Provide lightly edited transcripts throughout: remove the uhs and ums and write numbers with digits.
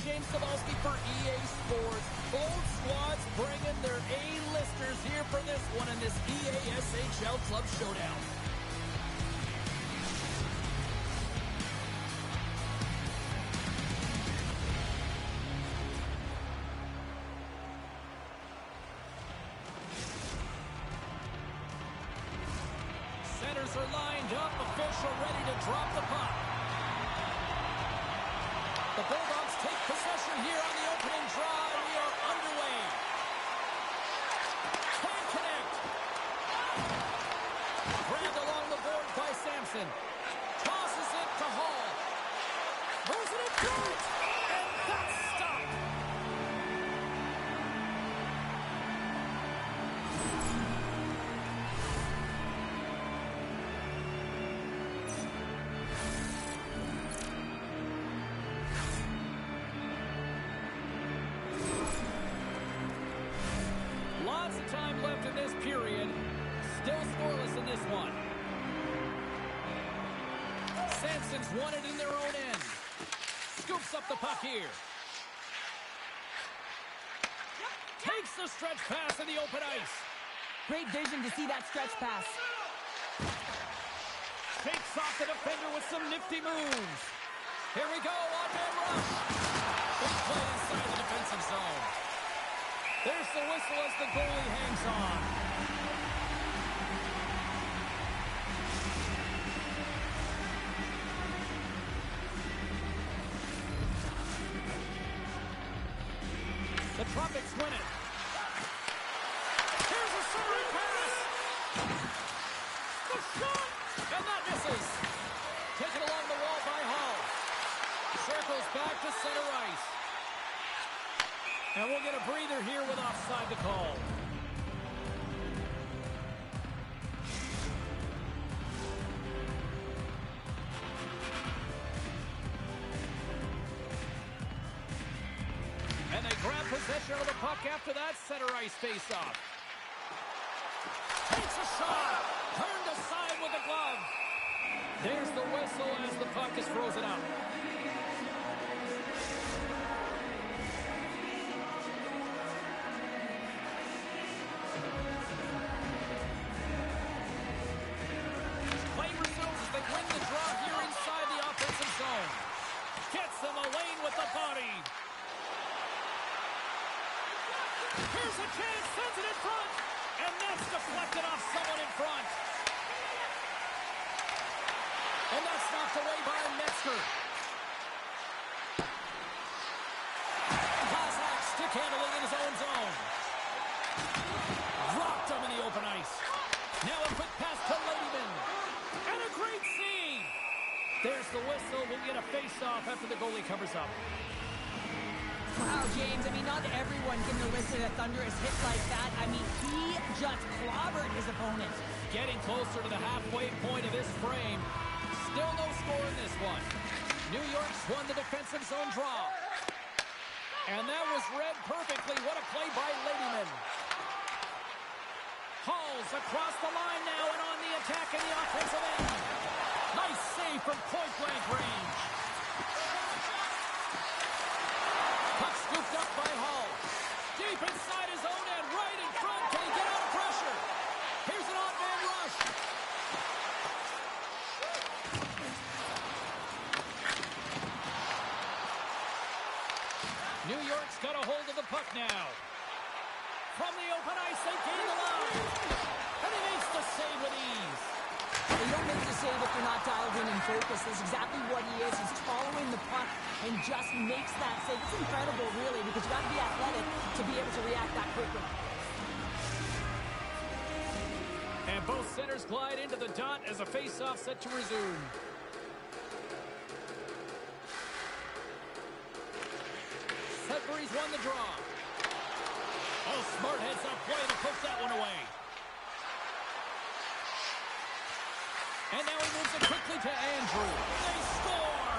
James Cebulski for EA Sports. Both squads bringing their A-listers here for this one in this EASHL Club Showdown. Centers are lined up, official ready to drop the puck. The Bulldogs take possession here on the opening draw, and we are underway. Can't connect. Grabbed along the board by Sampson. Tosses it to Hall. Moves it in front, and that's stopped. Lots of time left in this period. Still scoreless in this one. Sampson's won it in their own end. Scoops up the puck here. Takes the stretch pass in the open ice. Great vision to see that stretch pass. Takes off the defender with some nifty moves. Here we go, on-man rush. Big play inside the defensive zone. There's the whistle as the goalie hangs on. The Tropics win it. Here's a centering pass. The shot! And that misses. Taken along the wall by Hall. Circles back to center ice. And we'll get a breather here with offside the call. And they grab possession of the puck after that center ice face-off. Takes a shot. Turned aside with the glove. There's the whistle as the puck is frozen up. Play resumes as they win the draw here inside the offensive zone. Gets them a lane with the body. Here's a chance, sends it in front, and that's deflected off someone in front. And that's knocked away by Metzger. Kozak stick handling in his own zone. Dropped him in the open ice. Now a quick pass to Ladyman. And a great save. There's the whistle. We'll get a face-off after the goalie covers up. Wow, James, I mean, not everyone can elicit a thunderous hit like that. I mean, he just clobbered his opponent. Getting closer to the halfway point of this frame. Still no score in this one. New York's won the defensive zone draw. And that was read perfectly. What a play by Ladyman. Hall's across the line now and on the attack in the offensive end. Nice save from point-blank range. Puck scooped up by Hall. Deep inside his own end, right in front. Can he get out of pressure? Here's an odd-man rush. New York's got a hold of the puck now. From the open ice, they gain the line. And he makes the save with ease. You don't make the save if you're not dialed in and focused. That's exactly what he is. He's following the puck and just makes that save. It's incredible, really, because you got to be athletic to be able to react that quickly. And both centers glide into the dot as a face-off set to resume. Sudbury's won the draw. Oh, smart heads-up play to push that one away. And now he moves it quickly to Andrew. They score!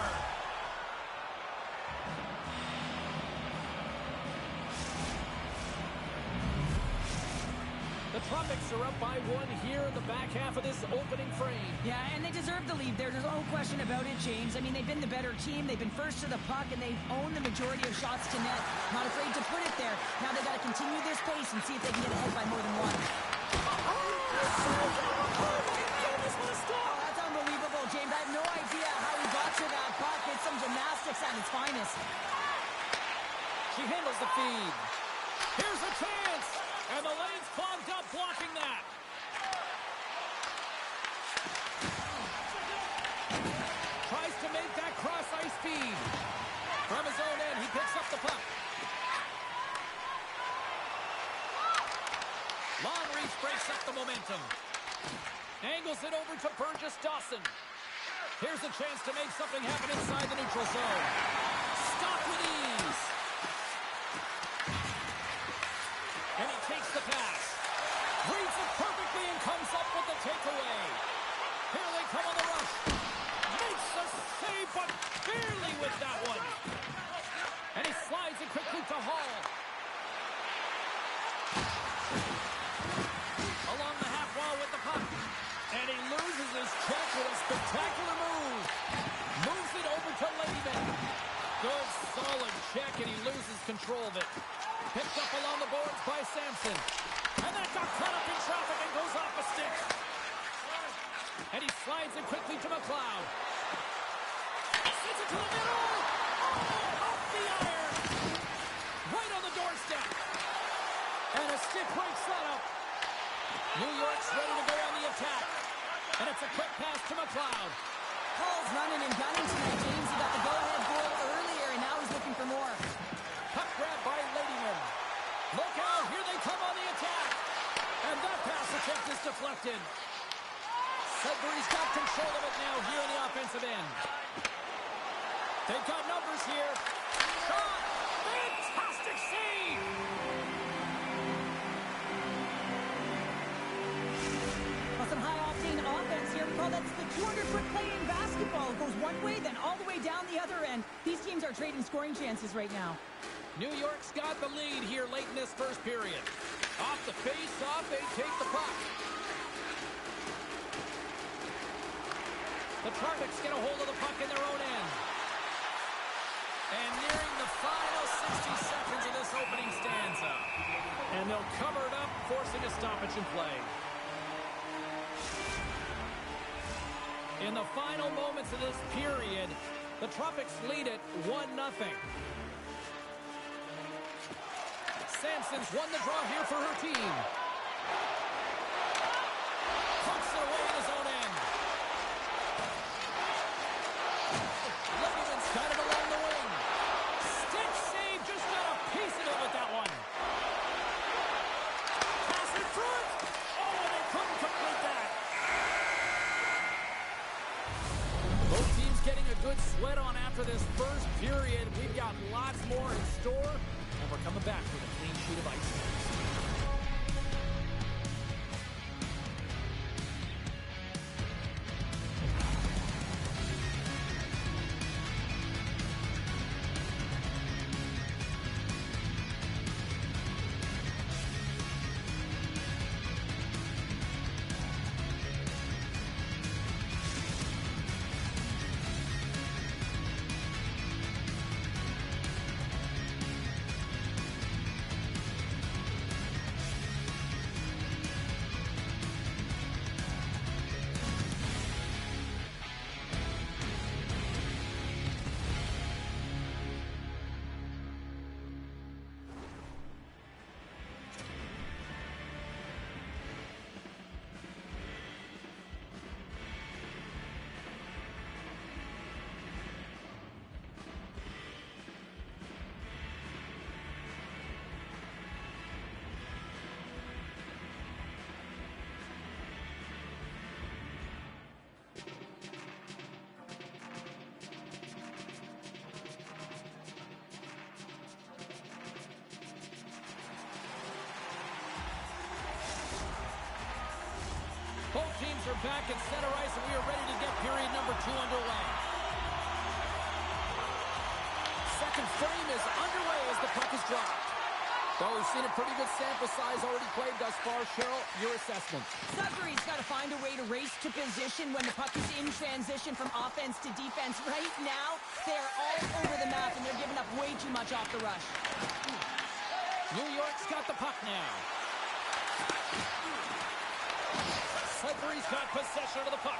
The Tropics are up by 1 here in the back half of this opening frame. Yeah, and they deserve the lead there. There's no question about it, James. I mean, they've been the better team. They've been first to the puck, and they've owned the majority of shots to net. Not afraid to put it there. Now they got to continue this pace and see if they can get ahead by more than one. Oh, that's unbelievable, James. I have no idea how he got to that puck. It's some gymnastics at its finest. She handles the feed. Here's a chance. And the lane's clogged up blocking that. Tries to make that cross-ice feed. From his own end, he picks up the puck. Long reach breaks up the momentum. Angles it over to Burgess Dawson. Here's a chance to make something happen inside the neutral zone. Stop with ease. And he takes the pass. Reads it perfectly and comes up with the takeaway. Here they come on the rush. Makes the save, but barely with that one. And he slides it quickly to Hall. Along the half wall with the puck. And he loses his check with a spectacular move. Moves it over to Lehman. Good, solid check, and he loses control of it. Picked up along the boards by Sampson. And that got caught up in traffic and goes off a stick. And he slides it quickly to McLeod. Sends it to the middle. Oh, off the iron. Right on the doorstep. And a stick breaks that up. New York's ready to go on the attack. And it's a quick pass to McLeod. Hall's running and gunning tonight, James. He got the go-ahead goal earlier, and now he's looking for more. Puck grab by Ladyman. Look out, here they come on the attack. And that pass attempt is deflected. Sudbury's got control of it now here in the offensive end. They've got numbers here. Shot! Fantastic save! Well, some high-octane offense here. Well, that's the 200-foot play in basketball. It goes one way, then all the way down the other end. These teams are trading scoring chances right now. New York's got the lead here late in this first period. Off the face-off, they take the puck. The Tropics get a hold of the puck in their own end. And nearing the final 60 seconds of this opening stanza. And they'll cover it up, forcing a stoppage in play. In the final moments of this period, the Tropics lead it 1-0. Sampson's won the draw here for her team. Pumps it away in his own end. Lehman's got it along the wing. Stick save, just got a piece of it with that one. Pass in front. Oh, and they couldn't complete that. Both teams getting a good sweat on after this first period. We've got lots more in store, and we're coming back with a clean sheet of ice. Both teams are back at center ice, and we are ready to get period number 2 underway. Second frame is underway as the puck is dropped. Though we've seen a pretty good sample size already played thus far. Cheryl, your assessment. Sudbury's got to find a way to race to position when the puck is in transition from offense to defense. Right now, they're all over the map, and they're giving up way too much off the rush. New York's got the puck now. Sudbury's got possession of the puck.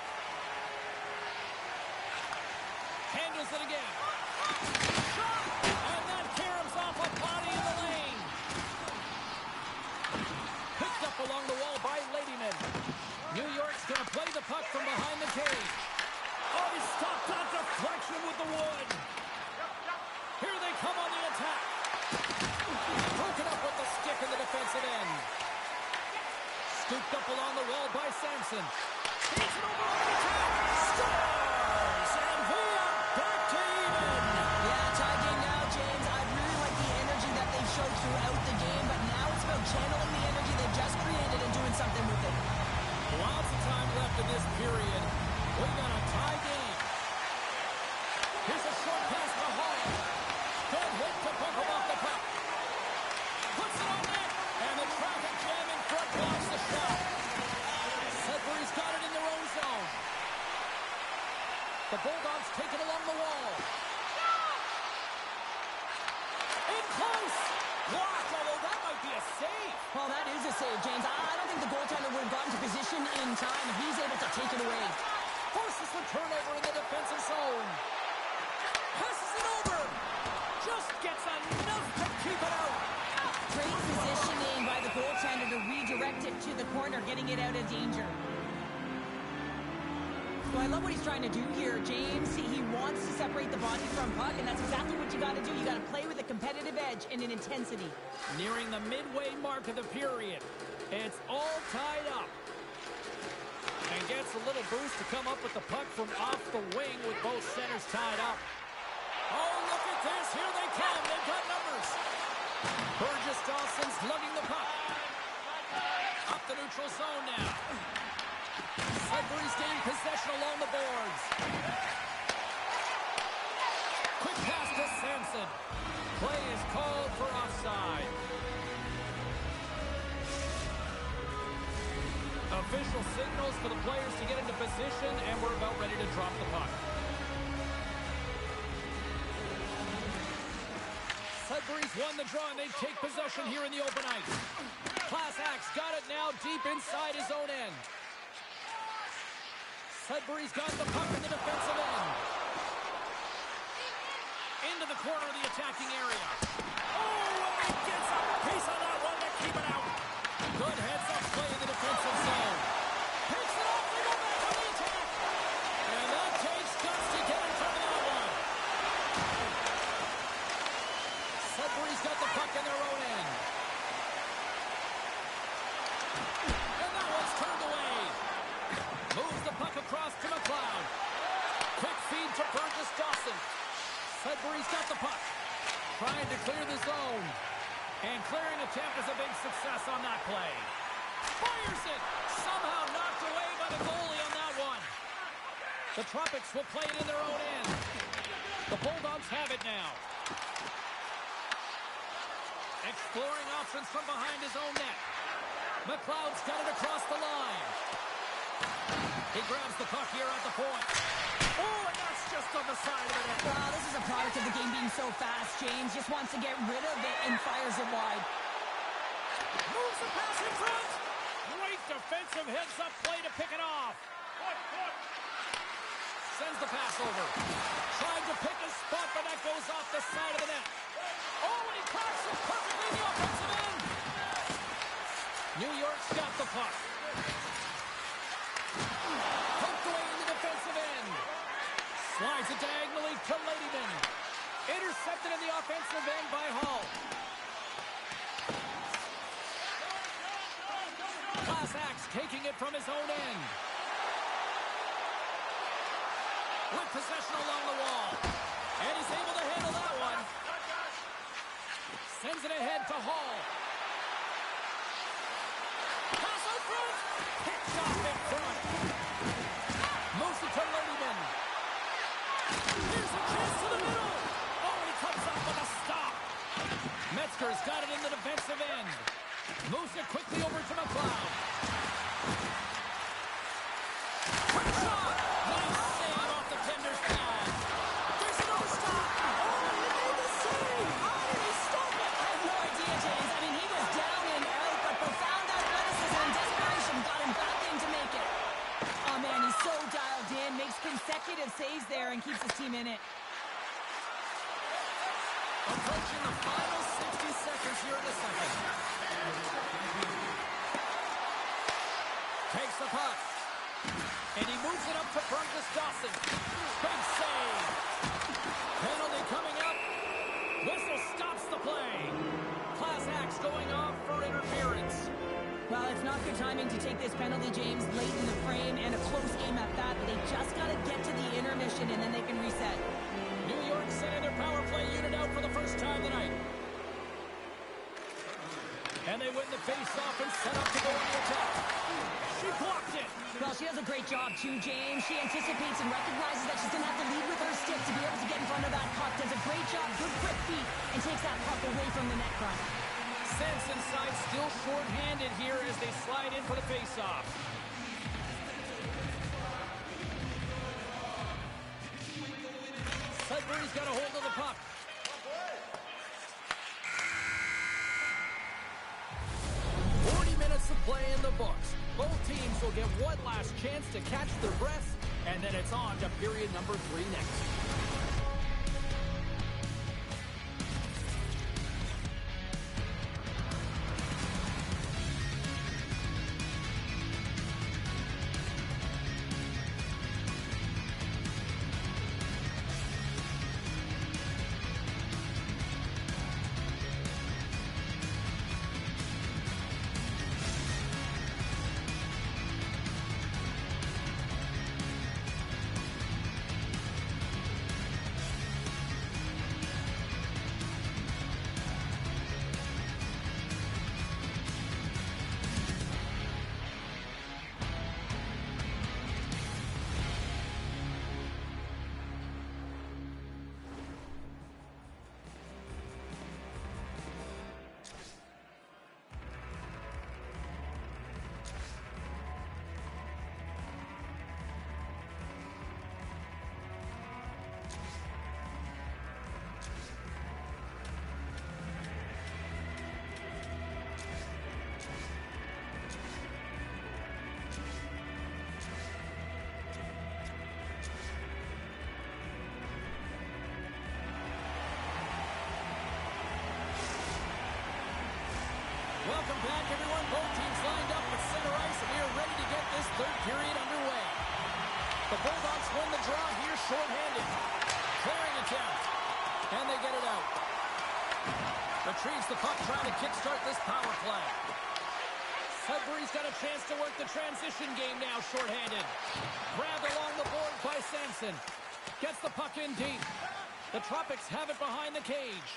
Handles it again. Shot! And that caroms off a body in the lane. Picked up along the wall by Ladyman. New York's going to play the puck from behind the cage. Oh, he stopped on deflection with the wood. Here they come on the attack. Broken up with the stick in the defensive end. Scooped up along the wall by Sampson. Takes it over on the attack. Scores! And we are back to even. Yeah, tie game now, James. I really like the energy that they've showed throughout the game, but now it's about channeling the energy they've just created and doing something with it. Lots of time left in this period. We got a tie game. Here's a short pass to Hall. Good hit to bump him off the puck. Puts it on net. And the traffic jam in front blocks the shot. Sudbury's got it in their own zone. The Bulldogs take it along the wall. In close. Blocked, although that might be a save. Well, that is a save, James. I don't think the goaltender would have gotten to position in time, and he's able to take it away. Forces the turnover in the defensive zone. Passes it over. Just gets enough to keep it out. Great positioning by the goaltender to redirect it to the corner, getting it out of danger. So I love what he's trying to do here, James. He wants to separate the body from puck, and that's exactly what you got to do. You got to play with a competitive edge and an intensity. Nearing the midway mark of the period. It's all tied up. And gets a little boost to come up with the puck from off the wing with both centers tied up. Oh, look at this. Here they come. They've got numbers. Burgess Dawson's lugging the puck. Up the neutral zone now. Sudbury's gained possession along the boards. Quick pass to Sampson. Play is called for offside. Official signals for the players to get into position, and we're about ready to drop the puck. Sudbury's won the draw, and they take possession here in the open ice. Class Axe got it now deep inside his own end. Sudbury's got the puck in the defensive end. Into the corner of the attacking area. Oh, and he gets a piece on that one to keep it out. Good heads-up play in the defensive zone. Picks it off, they go back on the attack. And that takes guts to get in front of that one. Sudbury's got the puck in their own end. And that one's turned away. Moves the puck across to McLeod. Quick feed to Burgess Dawson. Sudbury's got the puck. Trying to clear the zone. And clearing attempt is a big success on that play. Fires it. Somehow knocked away by the goalie on that one. The Tropics will play it in their own end. The Bulldogs have it now. Exploring options from behind his own net. McLeod's got it across the line. He grabs the puck here at the point. Oh, and that's just on the side of it. Wow, this is a product of the game being so fast. James just wants to get rid of it and fires it wide. Moves the pass in front. Great defensive heads-up play to pick it off. Sends the pass over. Trying to pick a spot, but that goes off the side of the net. Oh, and he cracks it perfectly in the offensive end. New York's got the puck. Poked away in the defensive end. Slides it diagonally to Ladyman. Intercepted in the offensive end by Hall. Class Axe taking it from his own end. With possession along the wall. And he's able to handle that one. Sends it ahead to Hall. Pass out front. Picked off in front. Moves it to Ladyman. Here's a chance to the middle. Oh, he comes up with a stop. Metzger's got it in the defensive end. Moves it quickly over to McLeod. Quick shot! Nice save off the defender's pad. There's no stop. Oh, he made the save. How did he stop it? I have no idea, James. I mean, he was down and out, but profound athleticism and desperation got him back in to make it. Oh, man, he's so dialed in. Makes consecutive saves there and keeps his team in it. Approaching the final 60 seconds here in the second. Takes the puck. And he moves it up to Burgess Dawson. Big save. Penalty coming up. Whistle stops the play. Class Axe going off for interference. Well, it's not good timing to take this penalty, James, late in the frame, and a close game at that, but they just got to get to the intermission, and then they can reset. New York sending their power play unit out for the first time tonight. And they win the face-off and set up to go on the attack. She blocked it. Well, she does a great job, too, James. She anticipates and recognizes that she's going to have to lead with her stick to be able to get in front of that puck. Does a great job, good quick feet, and takes that puck away from the net front. Sanson side still short-handed here as they slide in for the face-off. Sudbury's got a hold of the puck. Minutes of play in the books. Both teams will get one last chance to catch their breaths, and then it's on to period number 3 next. Welcome back, everyone. Both teams lined up at center ice, and we are ready to get this third period underway. The Bulldogs win the draw here short-handed. Clearing attempt, and they get it out. Retrieves the puck, trying to kickstart this power play. Sudbury's got a chance to work the transition game now short-handed. Grabbed along the board by Sanson. Gets the puck in deep. The Tropics have it behind the cage.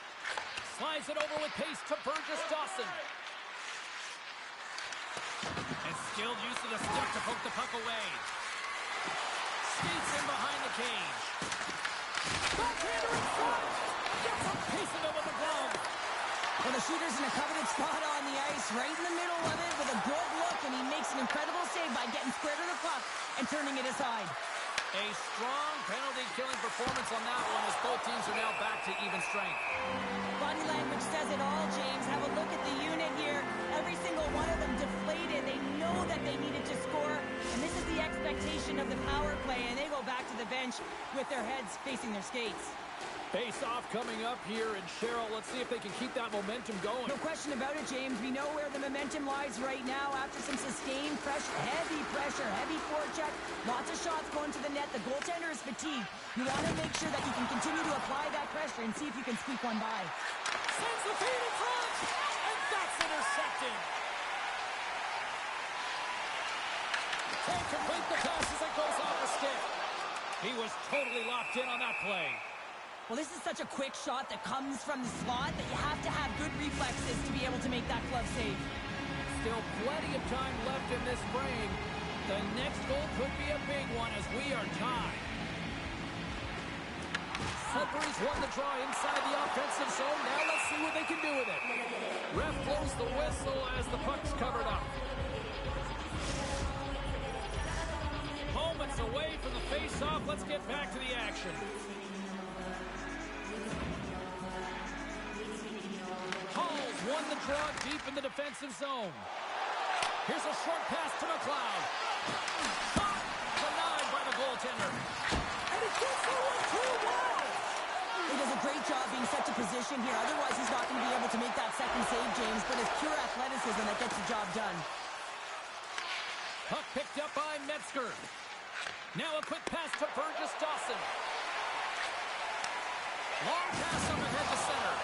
Slides it over with pace to Burgess Dawson. And skilled use of the stick to poke the puck away. Skates in behind the cage. Backhander in front. Gets a piece of it with a glove. Well, the shooter's in a coveted spot on the ice, right in the middle of it with a good look, and he makes an incredible save by getting square to the puck and turning it aside. A strong penalty-killing performance on that one as both teams are now back to even strength. Body language says it all, James. Have a look at the unit here. Every single one of them deflated. They know that they needed to score, and this is the expectation of the power play, and they go back to the bench with their heads facing their skates. Face-off coming up here, and Cheryl, let's see if they can keep that momentum going. No question about it, James. We know where the momentum lies right now after some sustained pressure, heavy forecheck, lots of shots going to the net. The goaltender is fatigued. You want to make sure that you can continue to apply that pressure and see if you can squeak one by. Sends the feed in front, and that's intercepted. Can't complete the pass as it goes off the stick. He was totally locked in on that play. Well, this is such a quick shot that comes from the slot that you have to have good reflexes to be able to make that glove save. Still plenty of time left in this frame. The next goal could be a big one as we are tied. Sudbury's won the draw inside the offensive zone. Now let's see what they can do with it. Ref blows the whistle as the puck's covered up. Moments away from the face-off. Let's get back to the action. Hall's won the draw deep in the defensive zone. Here's a short pass to McLeod. Shot denied by the goaltender. And it gets the 1-2-1. He does a great job being set to position here. Otherwise, he's not going to be able to make that second save, James. But it's pure athleticism that gets the job done. Puck picked up by Metzger. Now a quick pass to Burgess Dawson. Long pass up ahead to center.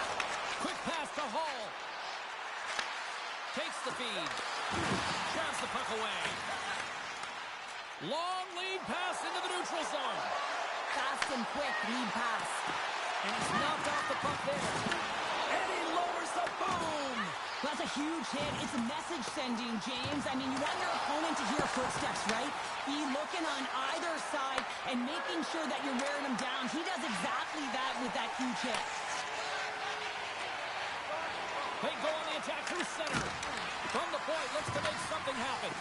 Quick pass to Hall. Takes the feed. Grabs the puck away. Long lead pass into the neutral zone. Fast and quick lead pass. And he's knocked off the puck there. And he lowers the boom. That's a huge hit. It's a message sending, James. I mean, you want your opponent to hear footsteps, right? Be looking on either side and making sure that you're wearing them down. He does exactly that with that huge hit. They go on the attack through center. From the point, looks to make something happen.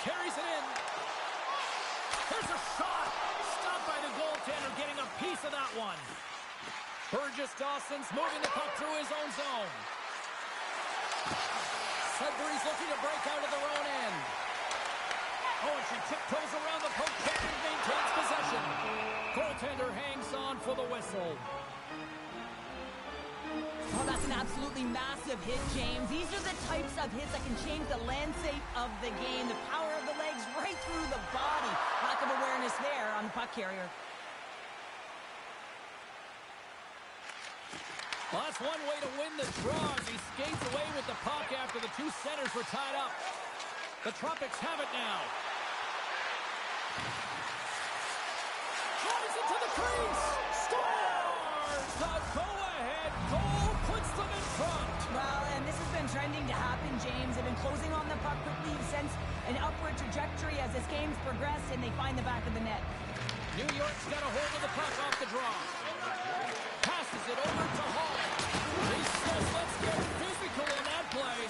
Carries it in. There's a shot. Stopped by the goaltender, getting a piece of that one. Burgess Dawson's moving the puck through his own zone. Sudbury's looking to break out of their own end. Oh, and she tiptoes around the poke check and maintains possession. Goaltender hangs on for the whistle. Oh, that's an absolutely massive hit, James. These are the types of hits that can change the landscape of the game. The power of the legs right through the body. Lack of awareness there on the puck carrier. Well, that's one way to win the draw as he skates away with the puck after the two centers were tied up. The Tropics have it now. Drives it to the crease. Scores! The go-ahead goal puts them in front. Well, and this has been trending to happen, James. They've been closing on the puck quickly since an upward trajectory as this game's progressed, and they find the back of the net. New York's got a hold of the puck off the draw. Passes it over to Hall. He says, let's get physical on that play.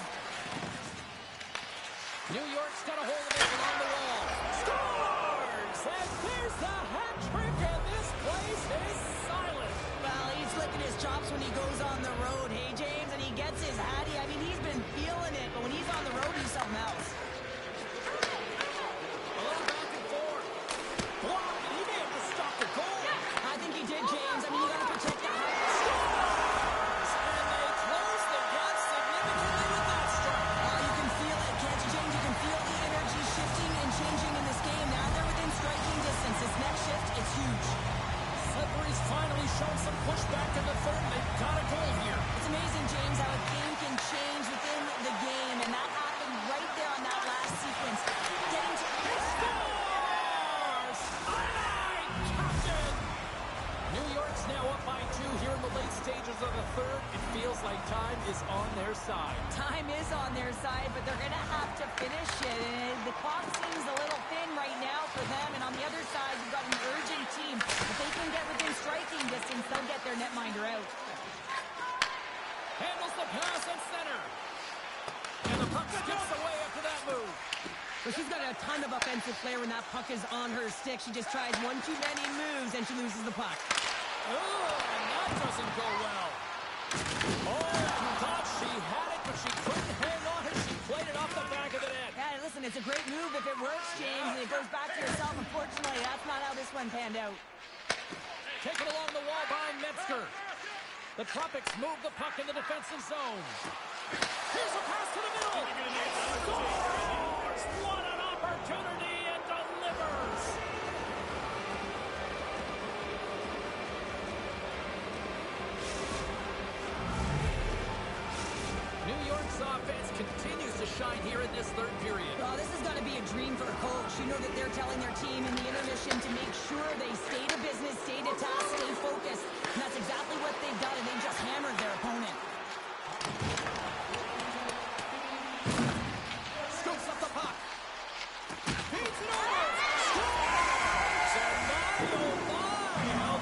New York's got a hold of it along the wall. Scores! And there's the hat trick, and this place is silent. Well, he's flicking his chops when he goes on the road, hey, James, and he gets his hattie. I mean, he's been feeling it, but when he's on the road, he's something else. A little back and forth. Blocked, and he may have to stop the goal. I think he did, James. I mean, you got to protect the house. Scores! And they close the gap significantly with that strike. Oh, you can feel it, can't you, James? You can feel the energy shifting and changing in this game. Now they're within striking distance. This next shift, it's huge. Sudbury's finally shown some pushback in the third. They've got a goal here. It's amazing, James, how a game can change within the game, and that happened right there on that last sequence. Getting to... Scores! Aye, Captain! New York's now up by 2 here in the late stages of the third. It feels like time is on their side. Time is on their side, but they're going to have to finish it. And the clock seems a little thin right now for them. And on the other side, you've got an urgent team. If they can get within striking distance, they'll get their netminder out. Handles the pass at center. And the puck skips away after that move. Well, she's got a ton of offensive flair when that puck is on her stick. She just tries one too many moves, and she loses the puck. Oh, and that doesn't go well. Oh, thought she had it, but she couldn't hang on as she played it off the back of the net. Yeah, listen, it's a great move if it works, James, and it goes back to yourself. Unfortunately, that's not how this one panned out. Taken along the wall by Metzger. The Tropics move the puck in the defensive zone. Here's a pass to the middle. Scores! What an opportunity, and delivers. New York's offense continues to shine here in this third period. Well, this has got to be a dream for a coach. You know that they're telling their team in the intermission to make sure they stay to business, stay to task, stay focused. And that's exactly what they've done, and they just hammered their opponent. Scoops up the puck. Feeds it over. Scores! And my, oh my, how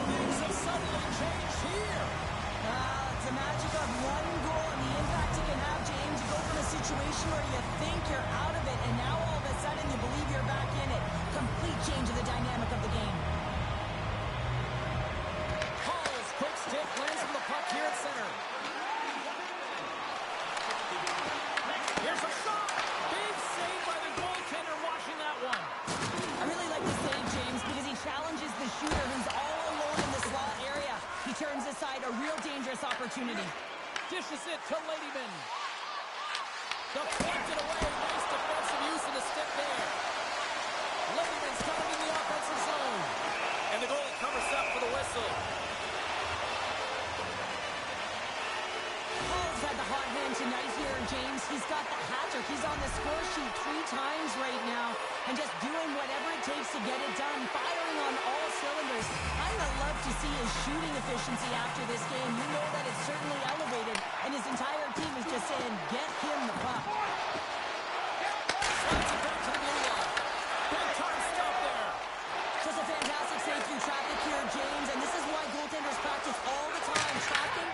opportunity. Dishes it to Ladyman. Deflected away. Nice defensive use of the stick there. Ladyman's coming in the offensive zone. And the goalie covers up for the whistle. Hall's had the hot hand tonight here, James. He's got the hat trick. He's on the score sheet 3 times right now and just doing whatever it takes to get it done, firing on all cylinders. I would love to see his shooting efficiency after this game. You know that it's certainly elevated, and his entire team is just saying, get him the puck. Slides it back to the blue line. Big time stop there. Just a fantastic save through traffic here, James, and this is why goaltenders practice all the time. Tracking,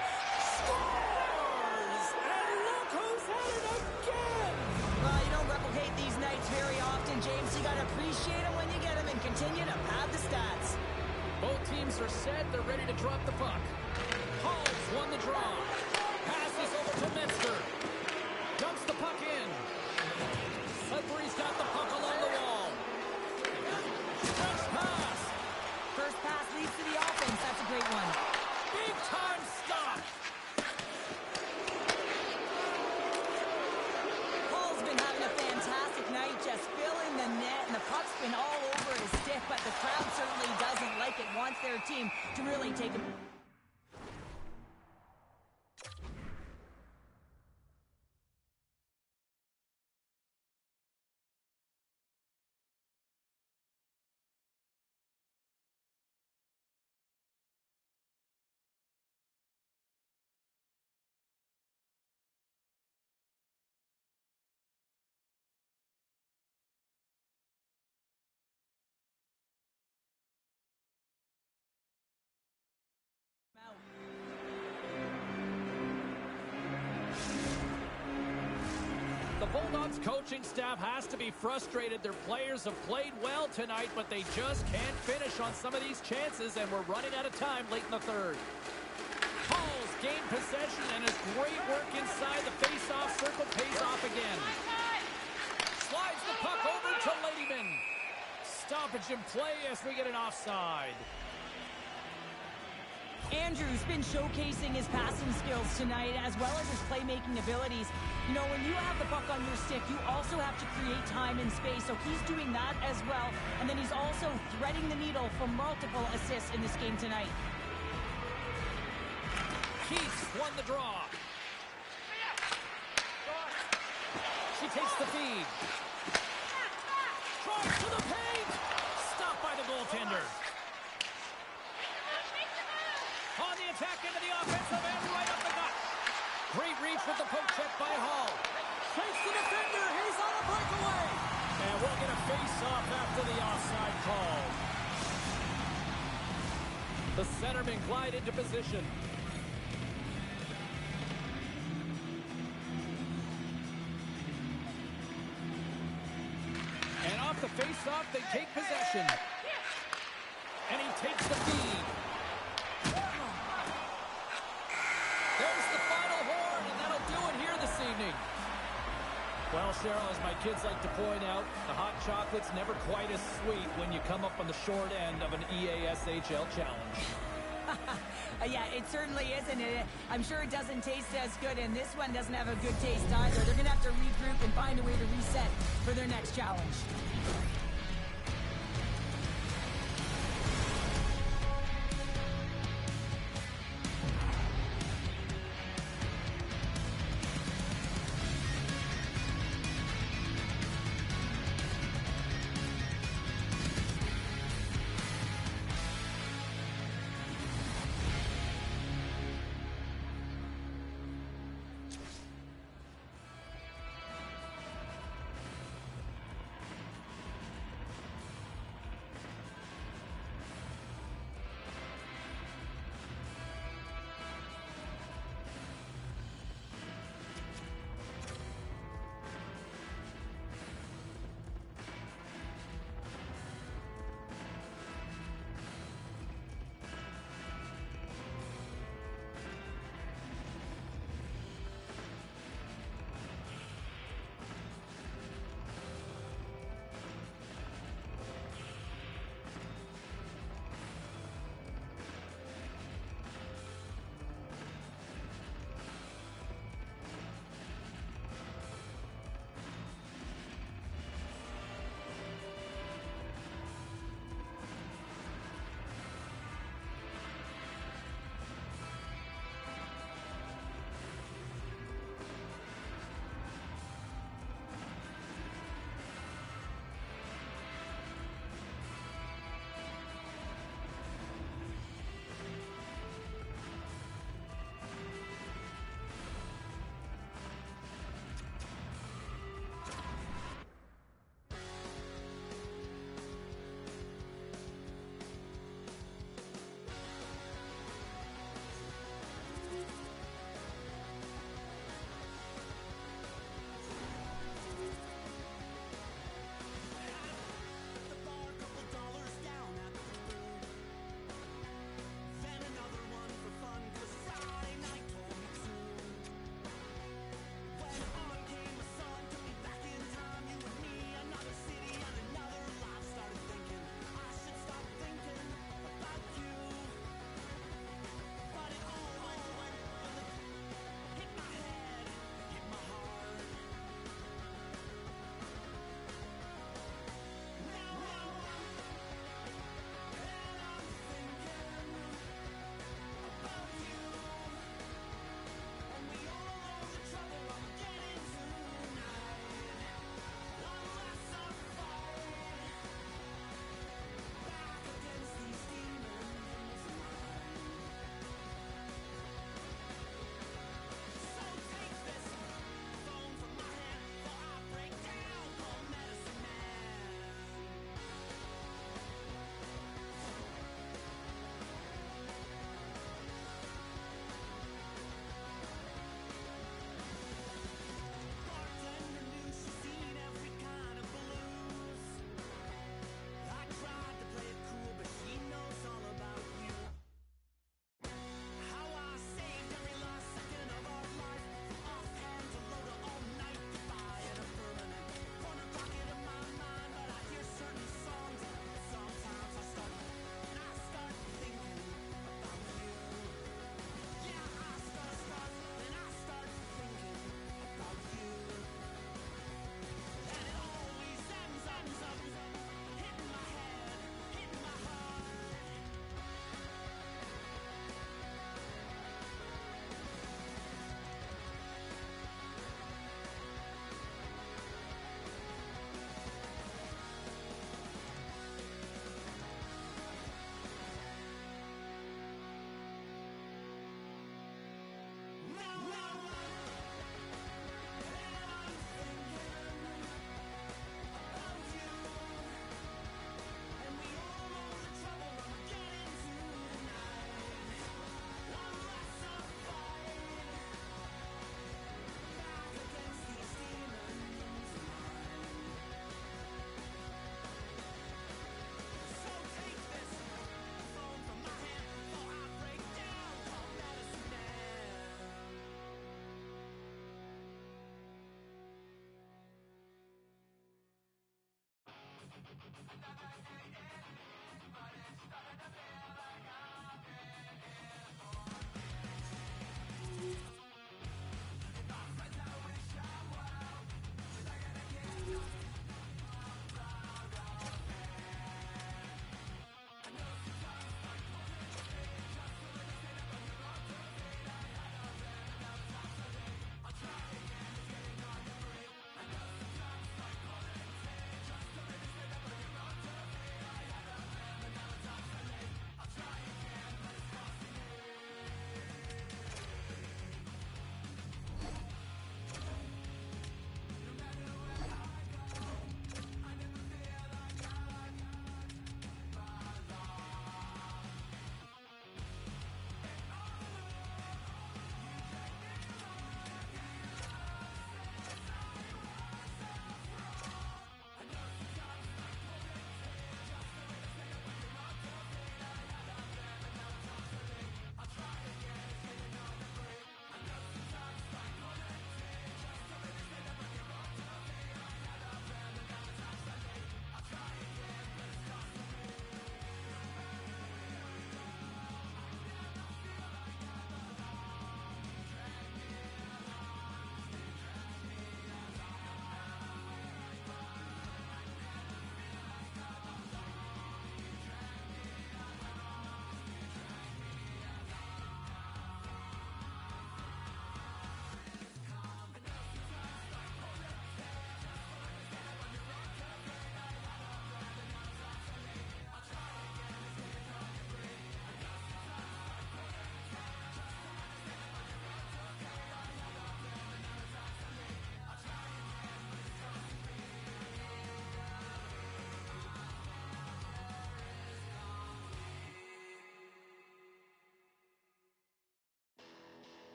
scores! And look who's at it again! You don't replicate these nights very often, James. You got to appreciate them when you get them and continue to pad the stats. Both teams are set. They're ready to drop the puck. Hall's won the draw. Passes over to Metzger. Dumps the puck in. Sudbury's got the puck along the wall. Stretch pass. First pass leads to the offense. That's a great one. Big time stop. Hall's been having a fantastic night, just filling the net, and the puck's been all over his stick, but the crowd certainly doesn't like it, wants their team to really take a... The Bulldogs coaching staff has to be frustrated. Their players have played well tonight, but they just can't finish on some of these chances, and we're running out of time late in the third. Hall's gained possession, and his great work inside the face-off circle pays off again. Slides the puck over to Ladyman. Stoppage in play as we get an offside. Andrew's been showcasing his passing skills tonight as well as his playmaking abilities. You know, when you have the puck on your stick, you also have to create time and space, so he's doing that as well. And then he's also threading the needle for multiple assists in this game tonight. Keith's won the draw. She takes the feed. Drives to the paint. Stopped by the goaltender. On the attack into the offensive end, right up the gut. Great reach with the poke check by Hall. Takes the defender. He's on a breakaway. And we'll get a face-off after the offside call. The centermen glide into position. And off the face-off, they take possession. And he takes the feed. There's the final horn, and that'll do it here this evening. Well, Cheryl, as my kids like to point out, the hot chocolate's never quite as sweet when you come up on the short end of an EASHL challenge. Yeah, it certainly isn't. I'm sure it doesn't taste as good, and this one doesn't have a good taste either. They're going to have to regroup and find a way to reset for their next challenge.